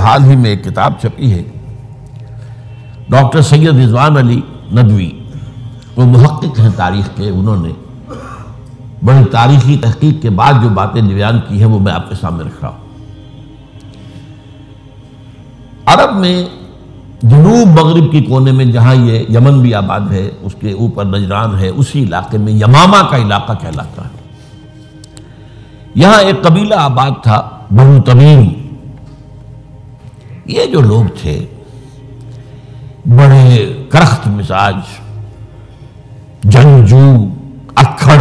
حال ہی میں ایک کتاب چھپی ہے، ڈاکٹر سید رضوان علی ندوی، وہ محقق ہیں تاریخ کے، انہوں نے بڑی تاریخی تحقیق کے بعد جو باتیں بیان کی ہیں وہ میں آپ کے سامنے رکھ رہا ہوں۔ عرب میں جنوب مغرب کی کونے میں جہاں یہ یمن بھی آباد ہے، اس کے اوپر نجران ہے، اسی علاقے میں یمامہ کا علاقہ کہلاتا ہے۔ یہاں ایک قبیلہ آباد تھا بنو تمیم۔ یہ جو لوگ تھے بڑے کرخت مزاج، جنگجو، اکھڑ،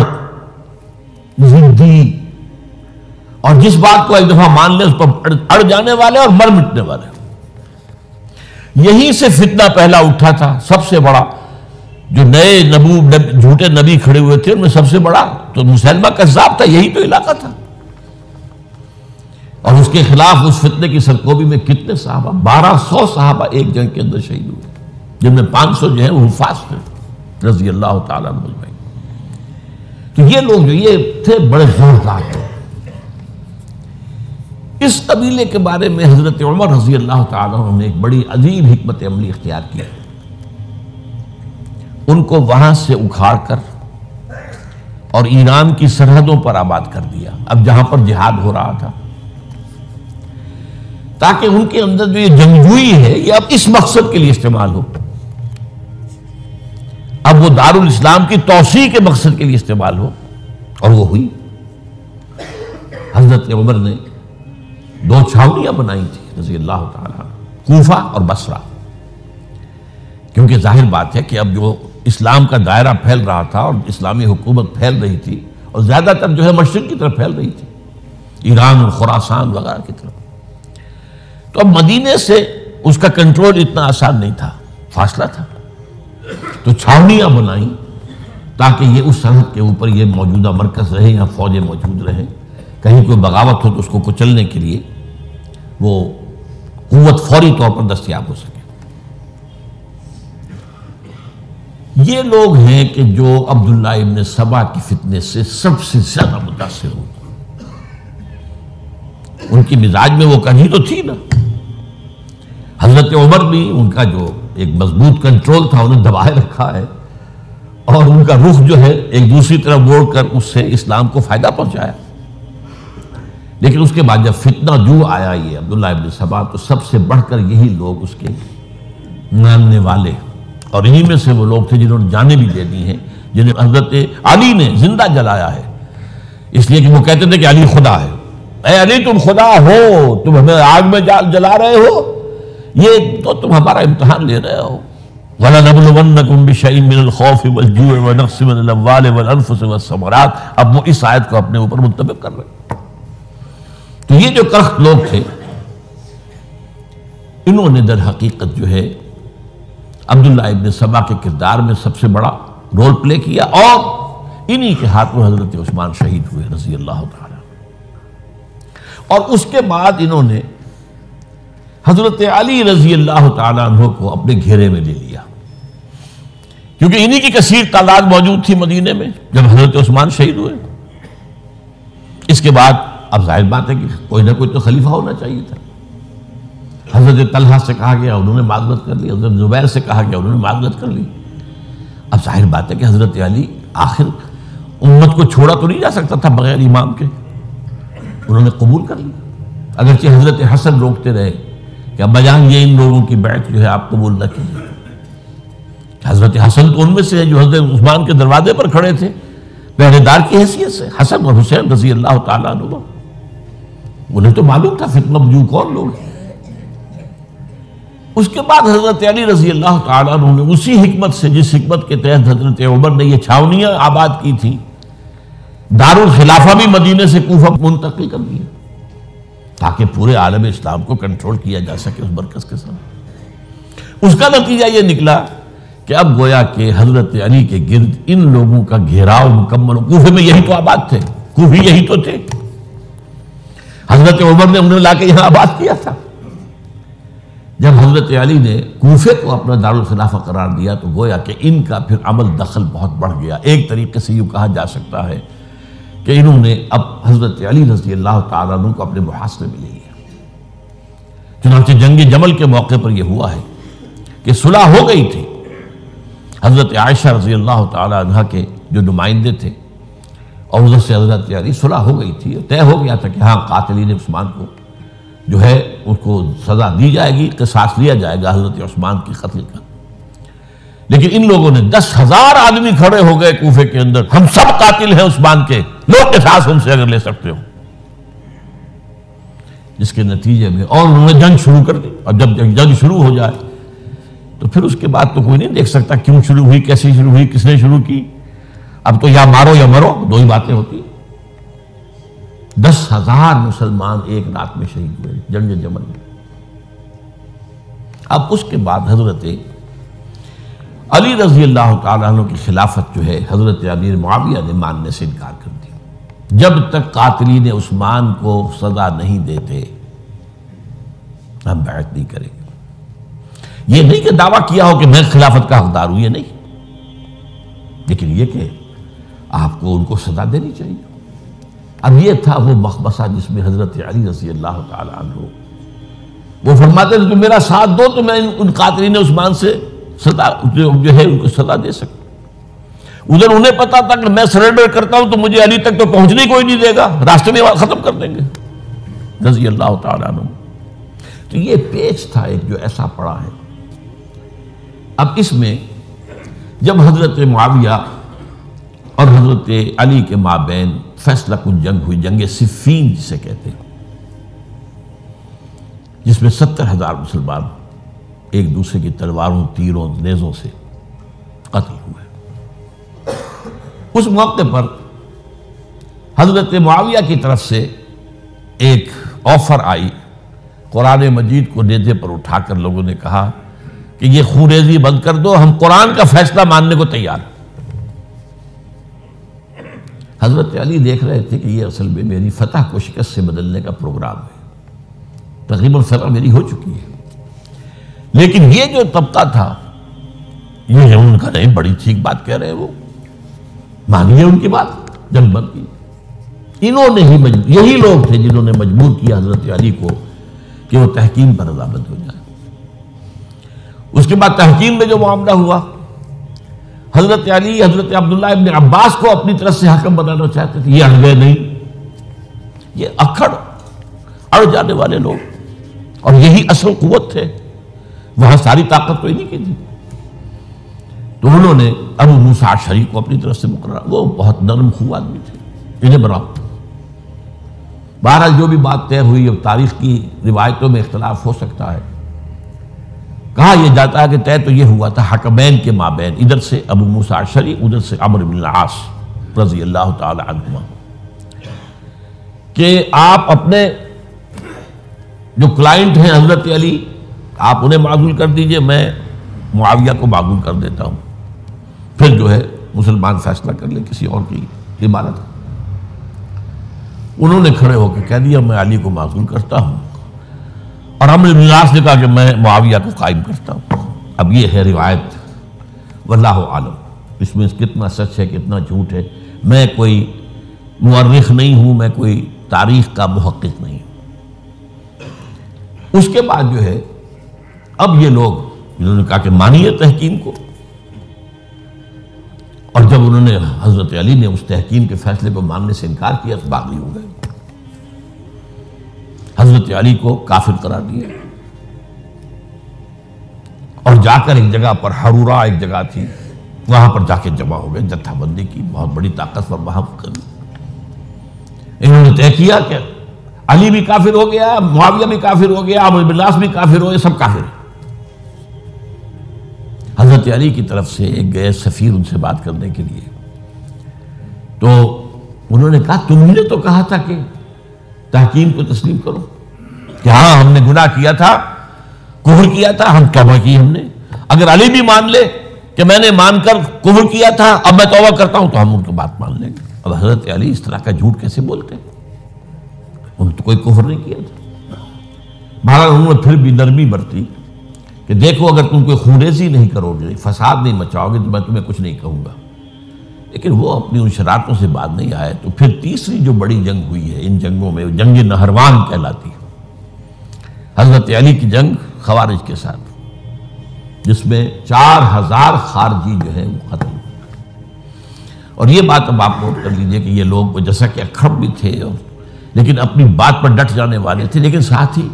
ضدی، اور جس بات کو ایک دفعہ مان لے اس پر اڑ جانے والے اور مر مٹنے والے۔ یہیں سے فتنہ پہلا اٹھا تھا۔ سب سے بڑا جو نئے جھوٹے نبی کھڑے ہوئے تھے ان میں سب سے بڑا تو مسلمہ کذاب تھا، یہی تو علاقہ تھا۔ اور اس کے خلاف اس فتنے کی سرکوبی میں کتنے صحابہ، 1200 صحابہ ایک جنگ کے اندر شہید ہوئے، جن میں 500 جو ہیں وہ حفاظ تھے رضی اللہ تعالیٰ عنہ اجمعین۔ تو یہ لوگ جو یہ تھے بڑے زوردار تھے۔ اس قبیلے کے بارے میں حضرت عمر رضی اللہ تعالیٰ عنہ نے ایک بڑی عظیم حکمت عملی اختیار کی۔ ان کو وہاں سے اکھاڑ کر اور ایران کی سرحدوں پر آباد کر دیا، اب جہاں پر جہاد ہو رہا تھا، تاکہ ان کے اندر جو یہ جنگجوئی ہے یہ اب اس مقصد کے لیے استعمال ہو، اب وہ دارالاسلام کی توسیع کے مقصد کے لیے استعمال ہو، اور وہ ہوئی۔ حضرت عمر نے 2 چھاؤنیاں بنائی تھی رضی اللہ تعالیٰ، کوفہ اور بصرہ، کیونکہ ظاہر بات ہے کہ اب جو اسلام کا دائرہ پھیل رہا تھا اور اسلامی حکومت پھیل رہی تھی، اور زیادہ تر جو ہے مشرق کی طرف پھیل رہی تھی، ایران اور خراسان وغیرہ کی طرف، تو اب مدینے سے اس کا کنٹرول اتنا آسان نہیں تھا، فاصلہ تھا، تو چھاؤنیاں بنائیں تاکہ یہ اس سرحد کے اوپر یہ موجودہ مرکز رہے یا فوجیں موجود رہیں، کہیں کوئی بغاوت ہو تو اس کو کچلنے کے لیے وہ قوت فوری طور پر دستیاب ہو سکے۔ یہ لوگ ہیں کہ جو عبداللہ ابن سبا کی فتنے سے سب سے زیادہ متاثر ہوئے۔ ان کی مزاج میں وہ کڑھی تو تھی نا۔ حضرت عمر بھی ان کا جو ایک مضبوط کنٹرول تھا انہیں دبائے رکھا ہے، اور ان کا رخ جو ہے ایک دوسری طرف موڑ کر اس سے اسلام کو فائدہ پہنچایا۔ لیکن اس کے بعد جب فتنہ جو آیا یہ عبداللہ ابن سبا، تو سب سے بڑھ کر یہی لوگ اس کے ماننے والے، اور انہی میں سے وہ لوگ تھے جنہوں نے جانیں بھی دے دی ہیں، جنہیں حضرت علی نے زندہ جلایا ہے، اس لیے کہ وہ کہتے تھے کہ علی خدا ہے۔ اے علی تم خدا ہو، تم ہمیں آگ میں جلا رہے ہو، یہ تو تم ہمارا امتحان لے رہے ہو۔ وَلَنَبْلُوَنَّكُمْ بِشَيْءٍ مِّنَ الْخَوْفِ وَالْجُوعِ وَنَقْصٍ مِّنَ الْأَمْوَالِ وَالْأَنفُسِ وَالثَّمَرَاتِ۔ اب وہ اس آیت کو اپنے اوپر منطبق کر رہے ہیں۔ تو یہ جو کرخت لوگ تھے، انہوں نے در حقیقت جو ہے عبداللہ ابن سبا کے کردار میں سب سے بڑا رول پلے کیا، اور انہی کے ہاتھوں حضرت عثمان شہید ہوئے رضی اللہ تعالیٰ۔ اور اس کے بعد انہوں نے حضرت علی رضی اللہ تعالیٰ عنہ کو اپنے گھیرے میں لے لیا، کیونکہ انہی کی کثیر تعداد موجود تھی مدینے میں جب حضرت عثمان شہید ہوئے۔ اس کے بعد اب ظاہر بات ہے کہ کوئی نہ کوئی تو خلیفہ ہونا چاہیے تھا۔ حضرت طلحہ سے کہا گیا، انہوں نے معذرت کر لی، حضرت زبیر سے کہا گیا، انہوں نے معذرت کر لی۔ اب ظاہر بات ہے کہ حضرت علی آخر امت کو چھوڑا تو نہیں جا سکتا تھا بغیر امام کے، انہوں نے قبول کر لی، اگرچہ حضرت حسن روکتے رہے کہ ابا جان یہ ان لوگوں کی بیعت جو ہے آپ قبول نہ کیجیے۔ حضرت حسن تو ان میں سے ہے جو حضرت عثمان کے دروازے پر کھڑے تھے پہرے دار کی حیثیت سے، حسن اور حسین رضی اللہ تعالیٰ عنہ، انہیں تو معلوم تھا فتنہ جو کون لوگ ہیں۔ اس کے بعد حضرت علی رضی اللہ تعالیٰ عنہ نے اسی حکمت سے، جس حکمت کے تحت حضرت عمر نے یہ چھاونیاں آباد کی تھی، دارالخلافہ بھی مدینے سے کوفہ منتقل کر دیا تاکہ پورے عالم اسلام کو کنٹرول کیا جا سکے اس مرکز کے ساتھ۔ اس کا نتیجہ یہ نکلا کہ اب گویا کہ حضرت علی کے گرد ان لوگوں کا گھیراؤ مکمل، کوفے میں یہی تو آباد تھے، کوفی یہی تو تھے، حضرت عمر نے انہیں لا کے یہاں آباد کیا تھا۔ جب حضرت علی نے کوفے کو اپنا دارالخلافہ قرار دیا تو گویا کہ ان کا پھر عمل دخل بہت بڑھ گیا۔ ایک طریقے سے یوں کہا جا سکتا ہے کہ انہوں نے اب حضرت علی رضی اللہ تعالیٰ عنہ کو اپنے محاصرے میں لے لیا۔ چنانچہ جنگ جمل کے موقع پر یہ ہوا ہے کہ صلح ہو گئی تھی، حضرت عائشہ رضی اللہ تعالی عنہ کے جو نمائندے تھے اور ادھر سے حضرت علی، صلح ہو گئی تھی، طے ہو گیا تھا کہ ہاں قاتلین عثمان کو جو ہے اس کو سزا دی جائے گی، قصاص لیا جائے گا حضرت عثمان کی قتل کا۔ لیکن ان لوگوں نے 10,000 آدمی کھڑے ہو گئے کوفے کے اندر، ہم سب قاتل ہیں عثمان کے، لو قصاص ہم سے اگر لے سکتے ہو، جس کے نتیجے میں اور انہوں نے جنگ شروع کر دی۔ اور جب جنگ شروع ہو جائے تو پھر اس کے بعد تو کوئی نہیں دیکھ سکتا کیوں شروع ہوئی، کیسے شروع ہوئی، کس نے شروع کی۔ اب تو یا مارو یا مرو، دو ہی باتیں ہوتی۔ 10,000 مسلمان ایک رات میں شہید ہوئے جنگ جمل میں۔ اب اس کے بعد حضرت علی رضی اللہ تعالیٰ عنہ کی خلافت جو ہے حضرت امیر معاویہ نے ماننے سے انکار کر دیا۔ جب تک قاتلین عثمان کو سزا نہیں دیتے ہم بیعت نہیں کریں گے۔ یہ نہیں کہ دعویٰ کیا ہو کہ میں خلافت کا حقدار ہوں، یہ نہیں، لیکن یہ کہ آپ کو ان کو سزا دینی چاہیے۔ اب یہ تھا وہ مخمصہ جس میں حضرت علی رضی اللہ تعالیٰ عنہ وہ فرماتے تھے تم میرا ساتھ دو تو میں ان قاتلین عثمان سے سزا جو ہے ان کو سزا دے سکتا۔ ادھر انہیں پتا تھا کہ میں سرنڈر کرتا ہوں تو مجھے علی تک تو پہنچنے کوئی نہیں دے گا، راستے میں ختم کر دیں گے رضی اللہ تعالیٰ عنہ۔ تو یہ پیچ تھا ایک جو ایسا پڑا ہے۔ اب اس میں جب حضرت معاویہ اور حضرت علی کے مابین فیصلہ کن جنگ ہوئی، جنگ صفین جسے کہتے ہیں، جس میں 70,000 مسلمان ایک دوسرے کی تلواروں، تیروں، نیزوں سے قتل ہوئے۔ اس موقع پر حضرت معاویہ کی طرف سے ایک آفر آئی، قرآن مجید کو نیزے پر اٹھا کر لوگوں نے کہا کہ یہ خونریزی بند کر دو، ہم قرآن کا فیصلہ ماننے کو تیار ہیں۔ حضرت علی دیکھ رہے تھے کہ یہ اصل میں میری فتح کو شکست سے بدلنے کا پروگرام ہے، تقریباً فتح میری ہو چکی ہے، لیکن یہ جو طبقہ تھا یہ ان کا نہیں، بڑی ٹھیک بات کہہ رہے ہیں وہ، مانیے ان کی بات، جنگ بند کی۔ انہوں نے ہی یہی لوگ تھے جنہوں نے مجبور کیا حضرت علی کو کہ وہ تحکیم پر رضامند ہو جائے۔ اس کے بعد تحکیم میں جو معاملہ ہوا، حضرت علی حضرت عبداللہ ابن عباس کو اپنی طرف سے حکم بنانا چاہتے تھے، یہ اڑ گئے نہیں۔ یہ اڑ جانے والے لوگ، اور یہی اصل قوت تھے، وہاں ساری طاقت کوئی نہیں کی تھی۔ تو انہوں نے ابو موسیٰ اشعری کو اپنی طرف سے مقررہ، وہ بہت نرم خو آدمی تھے، انہیں بناؤ۔ بہرحال جو بھی بات طے ہوئی، اب تاریخ کی روایتوں میں اختلاف ہو سکتا ہے، کہا یہ جاتا ہے کہ طے تو یہ ہوا تھا حکمین کے مابین، ادھر سے ابو موسیٰ اشعری، ادھر سے عمرو بن العاص رضی اللہ تعالی عنہما، کہ آپ اپنے جو کلائنٹ ہیں حضرت علی آپ انہیں معزول کر دیجئے، میں معاویہ کو معزول کر دیتا ہوں، پھر جو ہے مسلمان فیصلہ کر لیں کسی اور کی عمارت۔ انہوں نے کھڑے ہو کے کہہ دیا میں علی کو معزول کرتا ہوں، اور عمرو بن العاص نے کہا کہ میں معاویہ کو قائم کرتا ہوں۔ اب یہ ہے روایت، واللہ عالم، اس میں کتنا سچ ہے کتنا جھوٹ ہے، میں کوئی مورخ نہیں ہوں، میں کوئی تاریخ کا محقق نہیں ہوں۔ اس کے بعد جو ہے اب یہ لوگ انہوں نے کہا کہ مانیے تحکیم کو، اور جب انہوں نے حضرت علی نے اس تحکیم کے فیصلے کو ماننے سے انکار کیا تو باغی ہو گئے، حضرت علی کو کافر قرار دیا، اور جا کر ایک جگہ پر حرورہ ایک جگہ تھی وہاں پر جا کے جمع ہو گئے، جتھا بندی کی، بہت بڑی طاقت پر وہاں کر انہوں نے طے کیا کہ علی بھی کافر ہو گیا، معاویہ بھی کافر ہو گیا، عمرو بن العاص بھی کافر ہو گئے، سب کافر ہیں۔ حضرت علی کی طرف سے ایک گئے سفیر ان سے بات کرنے کے لیے، تو انہوں نے کہا تم نے تو کہا تھا کہ تحکیم کو تسلیم کرو، کہ ہاں ہم نے گناہ کیا تھا، کفر کیا تھا، ہم توبہ کی ہم نے، اگر علی بھی مان لے کہ میں نے مان کر کفر کیا تھا اب میں توبہ کرتا ہوں تو ہم ان کی بات مان لیں گے۔ اب حضرت علی اس طرح کا جھوٹ کیسے بولتے ہیں، انہوں نے تو کوئی کفر نہیں کیا تھا۔ بہرحال انہوں نے پھر بھی نرمی برتی کہ دیکھو اگر تم کوئی خونریزی نہیں کرو گے، فساد نہیں مچاؤ گے تو میں تمہیں کچھ نہیں کہوں گا، لیکن وہ اپنی ان شرارتوں سے بعد نہیں آئے۔ تو پھر تیسری جو بڑی جنگ ہوئی ہے ان جنگوں میں، جنگ نہروان کہلاتی ہے، حضرت علی کی جنگ خوارج کے ساتھ، جس میں 4000 خارجی جو ہے وہ قتل ہوئے۔ اور یہ بات اب آپ نوٹ کر لیجئے کہ یہ لوگ جیسا کہ اکھڑ بھی تھے لیکن اپنی بات پر ڈٹ جانے والے تھے، لیکن ساتھ ہی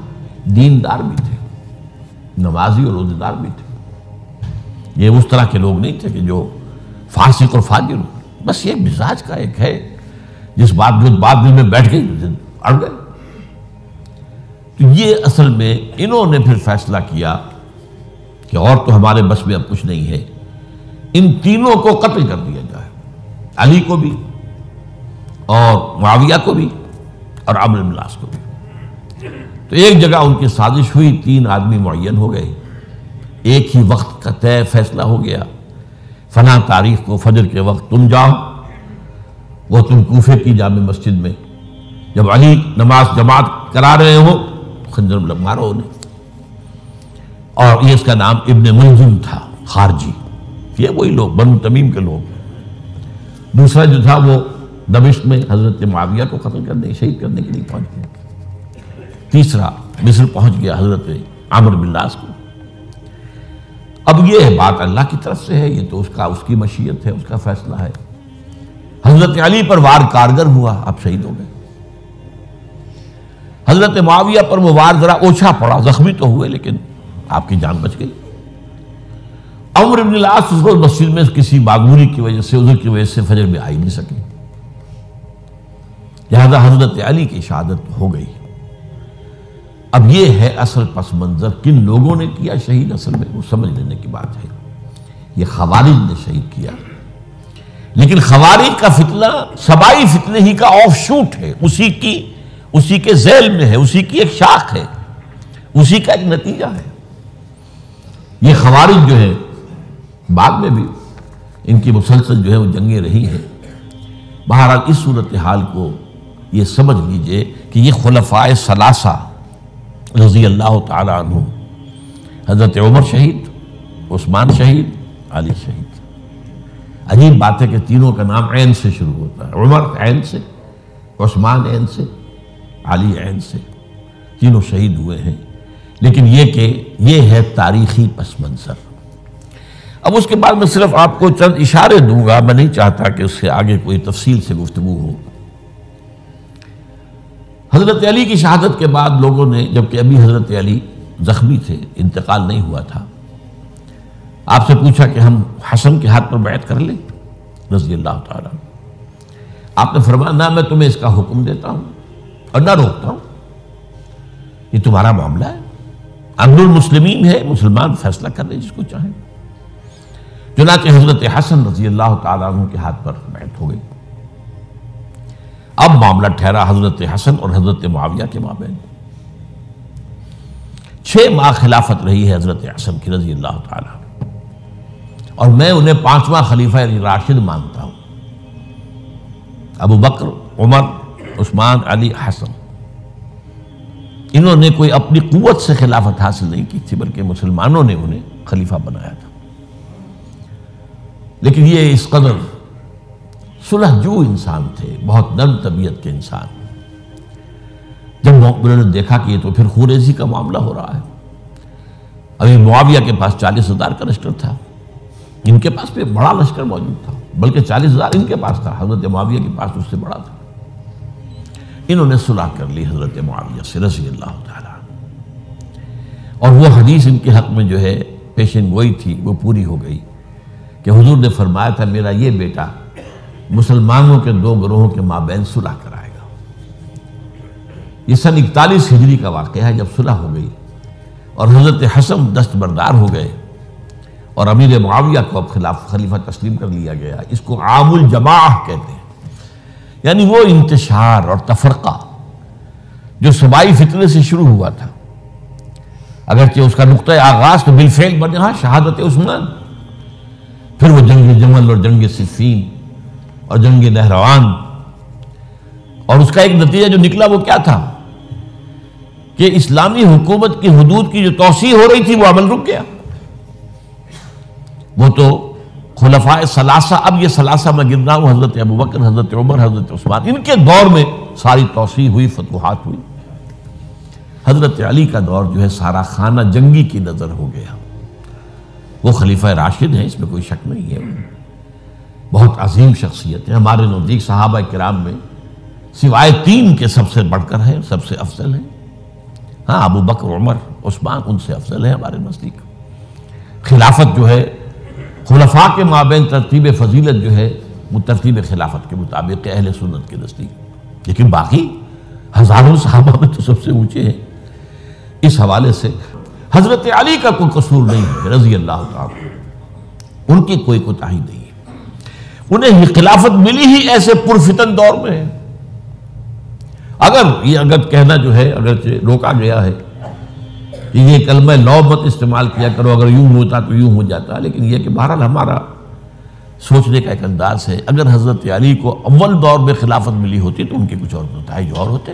دیندار بھی تھے، نمازی اور روزے دار بھی تھے۔ یہ اس طرح کے لوگ نہیں تھے کہ جو فاسق اور فاجر ہو، بس یہ مزاج کا ایک ہے جس بات دل میں بیٹھ گئی اڑ گئے۔ تو یہ اصل میں انہوں نے پھر فیصلہ کیا کہ اور تو ہمارے بس میں اب کچھ نہیں ہے، ان تینوں کو قتل کر دیا جائے، علی کو بھی اور معاویہ کو بھی اور عمرو بن العاص کو بھی۔ تو ایک جگہ ان کی سازش ہوئی، 3 آدمی معین ہو گئے، ایک ہی وقت کا طے فیصلہ ہو گیا، فلاں تاریخ کو فجر کے وقت تم جاؤ، وہ تم کوفے کی جامع مسجد میں، جب علی نماز جماعت کرا رہے ہو خنجر مارو انہیں۔ اور یہ اس کا نام ابن ملجم تھا، خارجی، یہ وہی لوگ بنو تمیم کے لوگ۔ دوسرا جو تھا وہ دمشق میں حضرت معاویہ کو قتل کرنے شہید کرنے کے لیے پہنچ گیا۔ تیسرا مصر پہنچ گیا حضرت عمرو بن العاص کو۔ اب یہ بات اللہ کی طرف سے ہے، یہ تو اس کی مشیت ہے، اس کا فیصلہ ہے۔ حضرت علی پر وار کارگر ہوا، اب شہید ہو گئے۔ حضرت معاویہ پر وہ وار ذرا اوچھا پڑا، زخمی تو ہوئے لیکن آپ کی جان بچ گئی۔ عمرو بن العاص اس روز مسجد میں کسی معذوری کی وجہ سے، عذر کی وجہ سے فجر میں آئی نہیں سکے، لہذا حضرت علی کی شہادت ہو گئی۔ اب یہ ہے اصل پس منظر، کن لوگوں نے کیا شہید، اصل میں وہ سمجھ لینے کی بات ہے۔ یہ خوارج نے شہید کیا، لیکن خوارج کا فتنہ سبائی فتنے ہی کا آف شوٹ ہے، اسی کے ذیل میں ہے، اسی کی ایک شاخ ہے، اسی کا ایک نتیجہ ہے۔ یہ خوارج جو ہے بعد میں بھی ان کی مسلسل جو ہے وہ جنگیں رہی ہیں۔ بہرحال اس صورتحال کو یہ سمجھ لیجئے کہ یہ خلفائے ثلاثہ رضی اللہ تعالی عنہ، حضرت عمر شہید، عثمان شہید، علی شہید۔ عجیب بات ہے کہ تینوں کا نام عین سے شروع ہوتا ہے، عمر عین سے، عثمان عین سے، علی عین سے، تینوں شہید ہوئے ہیں۔ لیکن یہ کہ یہ ہے تاریخی پس منظر۔ اب اس کے بعد میں صرف آپ کو چند اشارے دوں گا، میں نہیں چاہتا کہ اس سے آگے کوئی تفصیل سے گفتگو ہو۔ حضرت علی کی شہادت کے بعد لوگوں نے، جبکہ ابھی حضرت علی زخمی تھے، انتقال نہیں ہوا تھا، آپ سے پوچھا کہ ہم حسن کے ہاتھ پر بیعت کر لیں رضی اللہ تعالیٰ۔ آپ نے فرمایا نہ میں تمہیں اس کا حکم دیتا ہوں اور نہ روکتا ہوں، یہ تمہارا معاملہ ہے، امر المسلمین ہے، مسلمان فیصلہ کر لیں جس کو چاہیں۔ چنانچہ حضرت حسن رضی اللہ تعالیٰ عنہ کے ہاتھ پر بیعت ہو گئی۔ اب معاملہ ٹھہرا حضرت حسن اور حضرت معاویہ کے مابین۔ 6 ماہ خلافت رہی ہے حضرت حسن کی رضی اللہ تعالیٰ، اور میں انہیں 5واں خلیفہ راشد مانتا ہوں۔ ابو بکر، عمر، عثمان، علی، حسن، انہوں نے کوئی اپنی قوت سے خلافت حاصل نہیں کی تھی، بلکہ مسلمانوں نے انہیں خلیفہ بنایا تھا۔ لیکن یہ اس قدر صلح جو انسان تھے، بہت نرم طبیعت کے انسان، جب انہوں نے دیکھا کہ یہ تو پھر خوریزی کا معاملہ ہو رہا ہے، ابھی معاویہ کے پاس 40,000 کا لشکر تھا، ان کے پاس بھی بڑا لشکر موجود تھا، بلکہ 40,000 ان کے پاس تھا، حضرت معاویہ کے پاس اس سے بڑا تھا۔ انہوں نے صلح کر لی حضرت معاویہ سے رضی اللہ تعالیٰ، اور وہ حدیث ان کے حق میں جو ہے پیشن گوئی تھی وہ پوری ہو گئی کہ حضور نے فرمایا تھا میرا یہ بیٹا مسلمانوں کے 2 گروہوں کے مابین صلح کرائے گا۔ یہ سن 41 ہجری کا واقعہ ہے، جب صلح ہو گئی اور حضرت حسن دستبردار ہو گئے اور امیر معاویہ کو اب خلیفہ تسلیم کر لیا گیا۔ اس کو عام الجماع کہتے ہیں، یعنی وہ انتشار اور تفرقہ جو صبائی فتنے سے شروع ہوا تھا، اگرچہ اس کا نقطہ آغاز تو بالفعل بنا شہادت عثمان، پھر وہ جنگ جمل اور جنگ صفین اور جنگ نہروان، اور اس کا ایک نتیجہ جو نکلا وہ کیا تھا کہ اسلامی حکومت کی حدود کی جو توسیع ہو رہی تھی وہ عمل رک گیا۔ وہ تو خلفائے ثلاثہ، اب یہ ثلاثہ میں گن رہا ہوں، حضرت ابوبکر، حضرت عمر، حضرت عثمان، ان کے دور میں ساری توسیع ہوئی، فتوحات ہوئی۔ حضرت علی کا دور جو ہے سارا خانہ جنگی کی نظر ہو گیا. وہ خلیفہ راشد ہیں، اس میں کوئی شک نہیں ہے، بہت عظیم شخصیت ہے، ہمارے نزدیک صحابہ کرام میں سوائے 3 کے سب سے بڑھ کر ہیں، سب سے افضل ہیں. ہاں ابو بکر، عمر، عثمان ان سے افضل ہیں ہمارے نزدیک. خلافت جو ہے خلفاء کے مابین ترتیب فضیلت جو ہے وہ ترتیب خلافت کے مطابق اہل سنت کے نزدیک، لیکن باقی ہزاروں صحابہ میں تو سب سے اونچے ہیں. اس حوالے سے حضرت علی کا کوئی قصور نہیں ہے رضی اللہ تعالیٰ، ان کی کوئی کوتاہی نہیں ہے. انہیں خلافت ملی ہی ایسے پرفتن دور میں ہے. اگر کہنا جو ہے اگرچہ روکا گیا ہے کہ یہ کلمہ لو مت استعمال کیا کرو، اگر یوں ہوتا تو یوں ہو جاتا، لیکن یہ کہ بہرحال ہمارا سوچنے کا ایک انداز ہے. اگر حضرت علی کو اول دور میں خلافت ملی ہوتی تو ان کے کچھ اور نتائج اور ہوتے.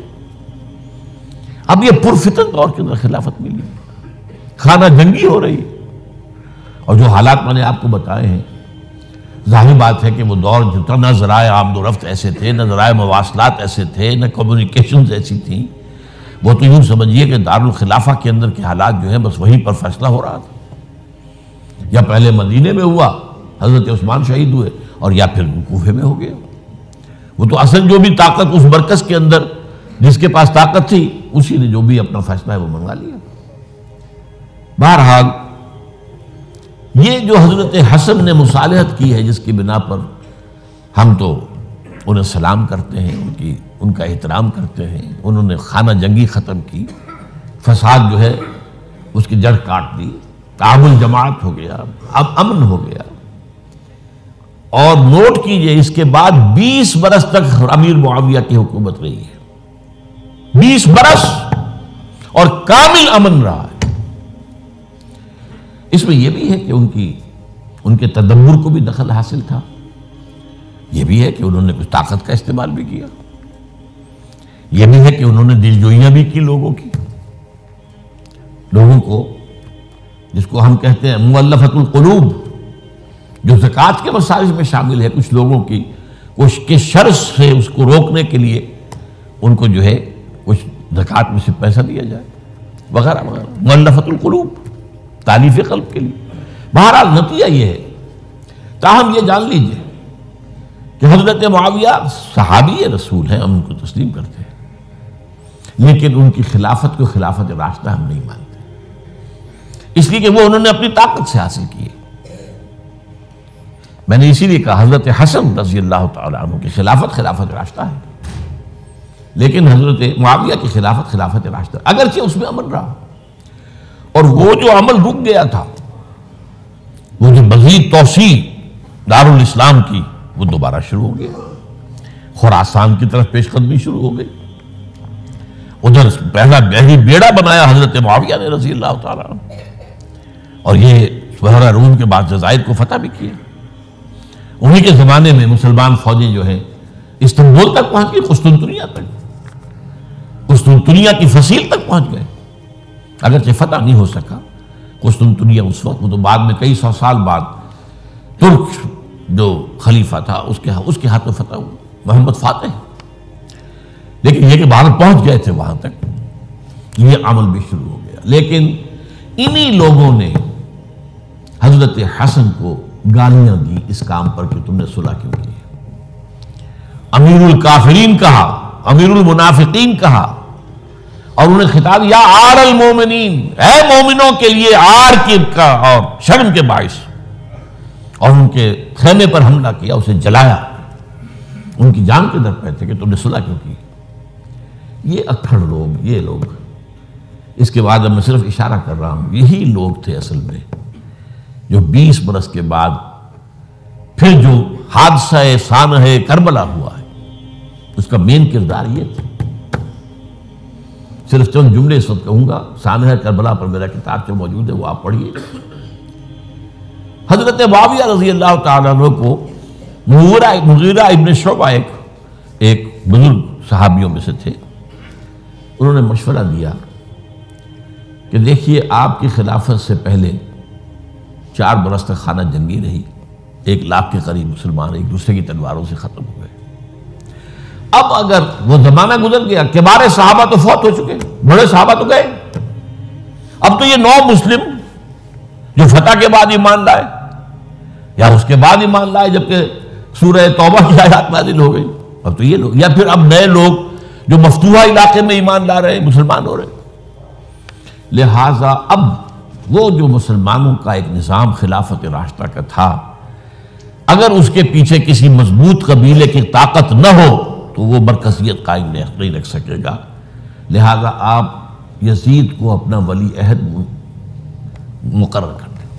اب یہ پرفتن دور کے اندر خلافت ملی، خانہ جنگی ہو رہی، اور جو حالات میں نے آپ کو بتائے ہیں، ظاہر بات ہے کہ وہ دور جتنا نہ ذرائع آمد و رفت ایسے تھے، نہ ذرائع مواصلات ایسے تھے، نہ کمیونیکیشنز ایسی تھیں. وہ تو یوں سمجھیے کہ دارالخلافہ کے اندر کے حالات جو ہیں بس وہیں پر فیصلہ ہو رہا تھا. یا پہلے مدینے میں ہوا، حضرت عثمان شہید ہوئے، اور یا پھر کوفے میں ہو گیا. وہ تو اصل جو بھی طاقت اس مرکز کے اندر جس کے پاس طاقت تھی، اسی نے جو بھی اپنا فیصلہ ہے وہ منگا لیا. بہرحال یہ جو حضرت حسن نے مصالحت کی ہے، جس کی بنا پر ہم تو انہیں سلام کرتے ہیں، ان کا احترام کرتے ہیں. انہوں نے خانہ جنگی ختم کی، فساد جو ہے اس کی جڑ کاٹ دی، تعامل جماعت ہو گیا، اب امن ہو گیا. اور نوٹ کیجئے اس کے بعد 20 برس تک امیر معاویہ کی حکومت رہی ہے. 20 برس اور کامل امن رہا ہے. اس میں یہ بھی ہے کہ ان کے تدبر کو بھی دخل حاصل تھا. یہ بھی ہے کہ انہوں نے کچھ طاقت کا استعمال بھی کیا. یہ بھی ہے کہ انہوں نے دل جوئیاں بھی کی لوگوں کو، جس کو ہم کہتے ہیں مؤلفۃ القلوب، جو زکوٰۃ کے مسائل میں شامل ہے. کچھ لوگوں کی کے شر سے اس کو روکنے کے لیے ان کو جو ہے کچھ زکوٰۃ میں سے پیسہ دیا جائے وغیرہ وغیرہ. مؤلفۃ القلوب، تالیف قلب کے لیے. بہرحال نتیجہ یہ ہے. تاہم یہ جان لیجئے کہ حضرت معاویہ صحابی رسول ہیں، ہم ان کو تسلیم کرتے ہیں، لیکن ان کی خلافت کو خلافت راشدہ ہم نہیں مانتے، اس لیے کہ وہ انہوں نے اپنی طاقت سے حاصل کی. میں نے اسی لیے کہا حضرت حسن رضی اللہ تعالیٰ عنہ کی خلافت راشدہ ہے، لیکن حضرت معاویہ کی خلافت راشدہ، اگرچہ اس میں عمل رہا. اور وہ جو عمل رک گیا تھا، وہ جو مزید توسیع دارالاسلام کی، وہ دوبارہ شروع ہو گیا. خراسان کی طرف پیش قدمی شروع ہو گئی. ادھر پہلا بیڑا بنایا حضرت معاویہ نے رضی اللہ تعالیٰ عنہ، اور یہ بحیرہ روم کے بعد جزائر کو فتح بھی کیا. انہی کے زمانے میں مسلمان فوجی جو ہیں استنبول تک پہنچ گئے، قسطنطنیہ کی فصیل تک پہنچ گئے. اگرچہ فتح نہیں ہو سکا قسطنطنیہ اس وقت، وہ تو بعد میں کئی 100 سال بعد ترک جو خلیفہ تھا اس کے ہاتھ میں فتح ہوا، محمد فاتح. لیکن یہ کہ باہر پہنچ گئے تھے وہاں تک، یہ عمل بھی شروع ہو گیا. لیکن انہی لوگوں نے حضرت حسن کو گالیاں دی اس کام پر کہ تم نے صلح کیوں کی. امیر الکافرین کہا، امیر المنافقین کہا، اور انہیں خطاب یا آر المومنین، اے مومنوں کے لیے آر کی کا اور شرم کے باعث. اور ان کے خیمے پر حملہ کیا، اسے جلایا. ان کی جان کے در پہ تھے کہ تم نے صلح کیوں کی. یہ اکھڑ لوگ، یہ لوگ، اس کے بعد میں صرف اشارہ کر رہا ہوں، یہی لوگ تھے اصل میں جو 20 برس کے بعد پھر جو حادثہ سانحہ کربلا ہوا ہے اس کا مین کردار یہ تھا. صرف چند جملے اس وقت کہوں گا. سانحہ کربلا پر میرا کتاب جو موجود ہے وہ آپ پڑھیے. حضرت معاویہ رضی اللہ تعالیٰ عنہ کو مغیرہ ابن شعبہ ایک بزرگ صحابیوں میں سے تھے، انہوں نے مشورہ دیا کہ دیکھیے آپ کی خلافت سے پہلے 4 برس تک خانہ جنگی رہی، 1 لاکھ کے قریب مسلمان ایک دوسرے کی تلواروں سے ختم ہو گئے. اب اگر وہ زمانہ گزر گیا، کبار صحابہ تو فوت ہو چکے، بڑے صحابہ تو گئے، اب تو یہ نو مسلم جو فتح کے بعد ایمان لائے یا اس کے بعد ایمان لائے جبکہ سورہ توبہ کی آیات نازل ہو گئی، اب تو یہ لوگ، یا پھر اب نئے لوگ جو مفتوحہ علاقے میں ایمان لا رہے ہیں، مسلمان ہو رہے ہیں۔ لہٰذا اب وہ جو مسلمانوں کا ایک نظام خلافت راشدہ کا تھا، اگر اس کے پیچھے کسی مضبوط قبیلے کی طاقت نہ ہو تو وہ مرکزیت قائم نہیں رکھ سکے گا۔ لہذا آپ یزید کو اپنا ولی عہد مقرر کر دیں۔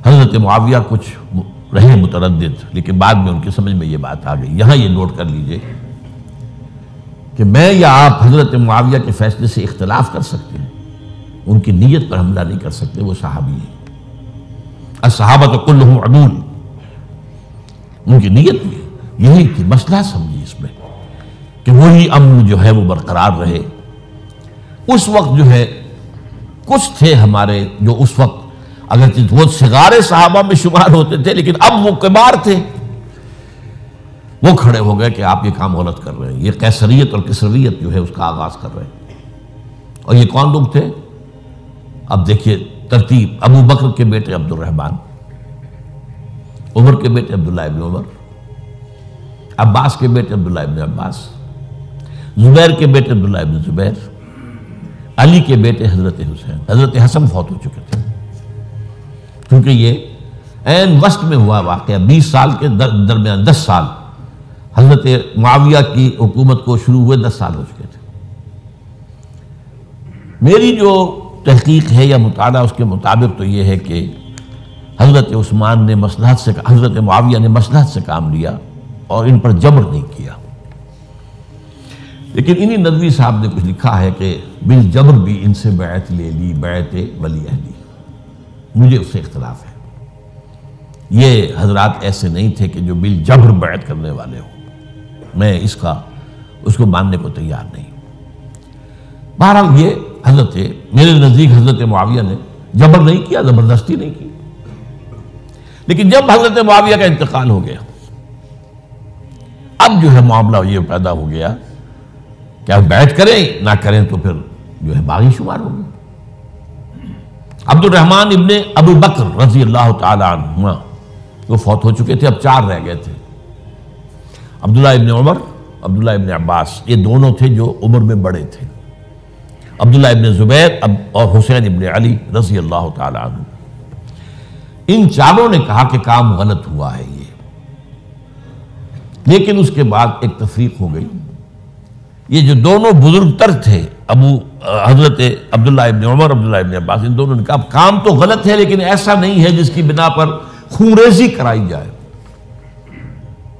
حضرت معاویہ کچھ رہے متردد، لیکن بعد میں ان کی سمجھ میں یہ بات آ گئی۔ یہاں یہ نوٹ کر لیجئے کہ میں یا آپ حضرت معاویہ کے فیصلے سے اختلاف کر سکتے ہیں، ان کی نیت پر حملہ نہیں کر سکتے، وہ صحابی ہیں۔ الصحابۃ کلھم عدول، ان کی نیت یہی تھی، مسئلہ سمجھی اس میں کہ وہی امن جو ہے وہ برقرار رہے۔ اس وقت جو ہے کچھ تھے ہمارے جو اس وقت اگرچہ وہ صغار صحابہ میں شمار ہوتے تھے، لیکن اب وہ کبار تھے، وہ کھڑے ہو گئے کہ آپ یہ کام غلط کر رہے ہیں، یہ قیصریت اور کسرویت جو ہے اس کا آغاز کر رہے ہیں۔ اور یہ کون لوگ تھے؟ اب دیکھیے ترتیب: ابو بکر کے بیٹے عبد الرحمن، عمر کے بیٹے عبداللہ ابن عمر، عباس کے بیٹے عبداللہ ابن عباس، زبیر کے بیٹے عبداللہ ابن زبیر، علی کے بیٹے حضرت حسین۔ حضرت حسن فوت ہو چکے تھے کیونکہ یہ عین وسط میں ہوا واقعہ، 20 سال کے درمیان 10 سال حضرت معاویہ کی حکومت کو شروع ہوئے 10 سال ہو چکے تھے۔ میری جو تحقیق ہے یا مطالعہ اس کے مطابق تو یہ ہے کہ حضرت عثمان نے مصلحت سے، حضرت معاویہ نے مصلحت سے کام لیا اور ان پر جبر نہیں کیا۔ لیکن انہی ندوی صاحب نے کچھ لکھا ہے کہ بالجبر بھی ان سے بیعت لے لی، بیعت ولی عہدی۔ مجھے اس سے اختلاف ہے، یہ حضرات ایسے نہیں تھے کہ جو بالجبر بیعت کرنے والے ہوں، میں اس کو ماننے کو تیار نہیں۔ بہرحال یہ حضرت، میرے نزدیک حضرت معاویہ نے جبر نہیں کیا، زبردستی نہیں کی۔ لیکن جب حضرت معاویہ کا انتقال ہو گیا، اب جو ہے معاملہ یہ پیدا ہو گیا کہ آپ بیعت کریں نہ کریں تو پھر جو ہے باغی شمار ہو گئے۔ عبد الرحمن ابن ابو بکر رضی اللہ تعالی عنہما وہ فوت ہو چکے تھے، اب 4 رہ گئے تھے، عبداللہ ابن عمر، عبداللہ ابن عباس، یہ دونوں تھے جو عمر میں بڑے تھے، عبداللہ ابن زبیر اور حسین ابن علی رضی اللہ تعالی عنہ۔ ان چاروں نے کہا کہ کام غلط ہوا ہے یہ، لیکن اس کے بعد ایک تفریق ہو گئی۔ یہ جو دونوں بزرگ تر تھے، حضرت عبداللہ ابن عمر، عبداللہ ابن عباس، ان دونوں نے کہا کام تو غلط ہے لیکن ایسا نہیں ہے جس کی بنا پر خونریزی کرائی جائے،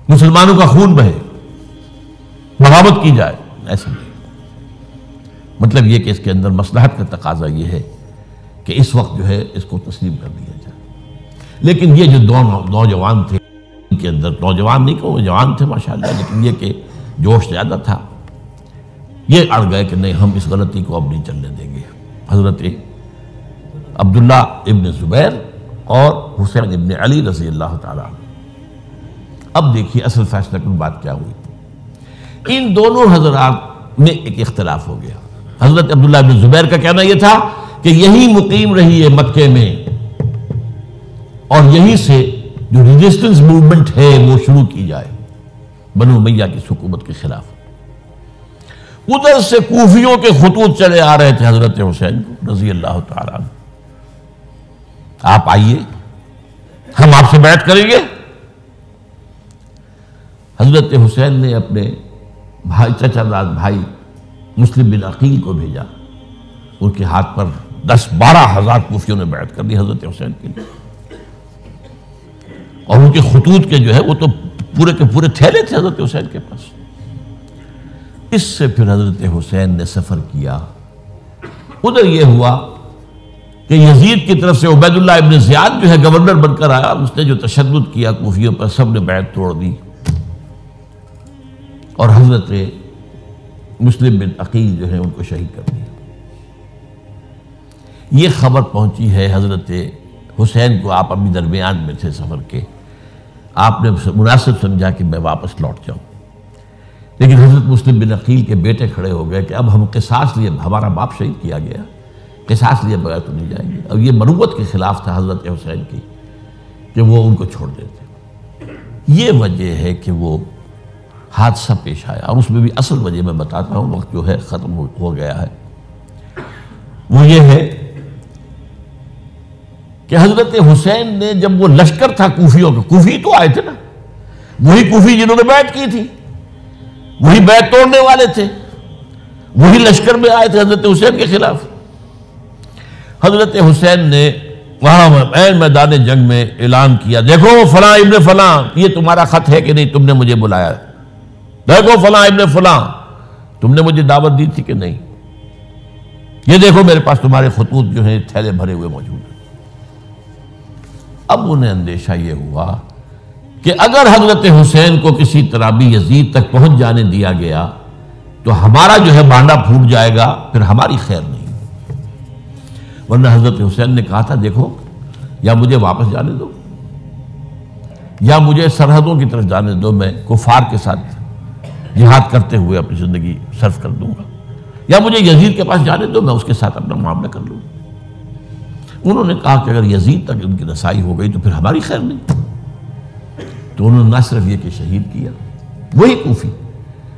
مسلمانوں کا خون بہے، بغاوت کی جائے، ایسا نہیں۔ مطلب یہ کہ اس کے اندر مصلحت کا تقاضا یہ ہے کہ اس وقت جو ہے اس کو تسلیم کر دیا جائے۔ لیکن یہ جو دو نوجوان تھے، ان کے اندر، نوجوان نہیں کہ وہ جوان تھے ماشاءاللہ، لیکن یہ کہ جوش زیادہ تھا، یہ اڑ گئے کہ نہیں، ہم اس غلطی کو اب نہیں چلنے دیں گے۔ حضرت عبداللہ ابن زبیر اور حسین ابن علی رضی اللہ تعالیٰ عنہ۔ اب دیکھیے اصل فیصلہ کن بات کیا ہوئی۔ ان دونوں حضرات میں ایک اختلاف ہو گیا۔ حضرت عبداللہ ابن زبیر کا کہنا یہ تھا کہ یہی مقیم رہی ہے مکے میں، اور یہی سے جو ریزسٹنس موومنٹ ہے وہ شروع کی جائے بنو امیہ کی حکومت کے خلاف۔ ادھر سے کوفیوں کے خطوط چلے آ رہے تھے حضرت حسین کو رضی اللہ تعالیٰ عنہ، آپ آئیے، ہم آپ سے بیعت کریں گے۔ حضرت حسین نے اپنے بھائی، چچا داد بھائی مسلم بن عقیل کو بھیجا، ان کے ہاتھ پر 10-12 ہزار کوفیوں نے بیعت کر دی حضرت حسین کے لیے، اور ان کے خطوط کے جو ہے وہ تو پورے کے پورے تھیلے تھے حضرت حسین کے پاس۔ اس سے پھر حضرت حسین نے سفر کیا۔ ادھر یہ ہوا کہ یزید کی طرف سے عبید اللہ ابن زیاد جو ہے گورنر بن کر آیا، اس نے جو تشدد کیا کوفیوں پر، سب نے بیعت توڑ دی، اور حضرت مسلم بن عقیل جو ہے ان کو شہید کر دیا۔ یہ خبر پہنچی ہے حضرت حسین کو، آپ ابھی درمیان میں تھے سفر کے، آپ نے مناسب سمجھا کہ میں واپس لوٹ جاؤں۔ لیکن حضرت مسلم بن عقیل کے بیٹے کھڑے ہو گئے کہ اب ہم قصاص لیے، ہمارا باپ شہید کیا گیا، قصاص لیے بغیر تو نہیں جائیں گے۔ اب یہ مروت کے خلاف تھا حضرت حسین کی کہ وہ ان کو چھوڑ دیتے۔ یہ وجہ ہے کہ وہ حادثہ پیش آیا، اور اس میں بھی اصل وجہ میں بتاتا ہوں، وقت جو ہے ختم ہو گیا ہے۔ وہ یہ ہے کہ حضرت حسین نے جب وہ لشکر تھا کوفیوں کا، کوفی تو آئے تھے نا، وہی کوفی جنہوں نے بیعت کی تھی، وہی بیعت توڑنے والے تھے، وہی لشکر میں آئے تھے حضرت حسین کے خلاف۔ حضرت حسین نے وہاں عین میدان جنگ میں اعلان کیا، دیکھو فلاں ابن فلاں، یہ تمہارا خط ہے کہ نہیں، تم نے مجھے بلایا، دیکھو فلاں ابن فلاں، تم نے مجھے دعوت دی تھی کہ نہیں، یہ دیکھو میرے پاس تمہارے خطوط جو ہیں تھیلے بھرے ہوئے موجود ہیں۔ اب انہیں اندیشہ یہ ہوا کہ اگر حضرت حسین کو کسی طرح بھی یزید تک پہنچ جانے دیا گیا تو ہمارا جو ہے بانڈا پھوٹ جائے گا، پھر ہماری خیر نہیں۔ ورنہ حضرت حسین نے کہا تھا، دیکھو یا مجھے واپس جانے دو، یا مجھے سرحدوں کی طرف جانے دو، میں کفار کے ساتھ جہاد کرتے ہوئے اپنی زندگی صرف کر دوں گا، یا مجھے یزید کے پاس جانے دو، میں اس کے ساتھ اپنا معاملہ کر لوں۔ انہوں نے کہا کہ اگر یزید تک ان کی رسائی ہو گئی تو پھر ہماری خیر نہیں۔ تو انہوں نے نہ صرف یہ کہ شہید کیا، وہی کوفی،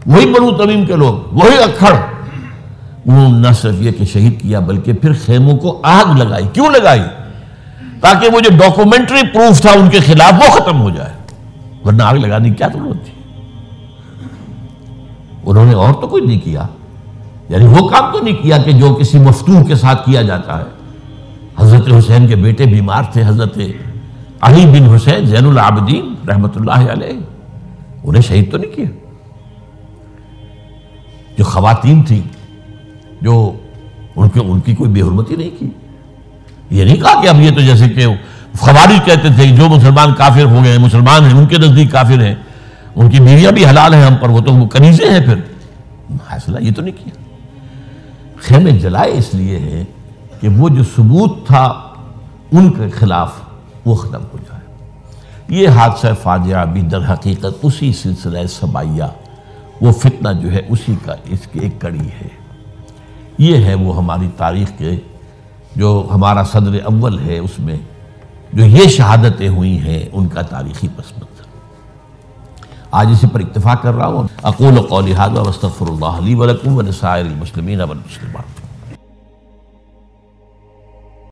وہی بنو تمیم کے لوگ، وہی اکھڑ، انہوں نے نہ صرف یہ کہ شہید کیا بلکہ پھر خیموں کو آگ لگائی۔ کیوں لگائی؟ تاکہ وہ جو ڈاکومنٹری پروف تھا ان کے خلاف وہ ختم ہو جائے، ورنہ آگ لگانے کی کیا ضرورت تھی؟ انہوں نے اور تو کوئی نہیں کیا، یعنی وہ کام تو نہیں کیا کہ جو کسی مفتون کے ساتھ کیا جاتا ہے۔ حضرت حسین کے بیٹے بیمار تھے، حضرت علی بن حسین زین العابدین رحمت اللہ علیہ، انہیں شہید تو نہیں کیا۔ جو خواتین تھیں جو ان کی کوئی بے حرمتی نہیں کی۔ یہ نہیں کہا کہ اب یہ تو جیسے کہ خوارج کہتے تھے جو مسلمان کافر ہو گئے، مسلمان ہیں ان کے نزدیک کافر ہیں، ان کی بیویاں بھی حلال ہیں ہم پر، وہ تو کنیزیں ہیں، پھر فیصلہ یہ تو نہیں کیا۔ خیمے جلائے اس لیے ہے کہ وہ جو ثبوت تھا ان کے خلاف وہ ختم ہو جائے۔ یہ حادثہ فاجعہ بھی در حقیقت اسی سلسلہ سبائیہ، وہ فتنہ جو ہے اسی کا اس کی ایک کڑی ہے۔ یہ ہے وہ ہماری تاریخ کے جو ہمارا صدر اول ہے، اس میں جو یہ شہادتیں ہوئی ہیں ان کا تاریخی پس منظر۔ آج اسی پر اکتفا کر رہا ہوں۔ اقول قولی ھذا واستغفر اللہ لی ولکم ولسائر المسلمین والمسلمات۔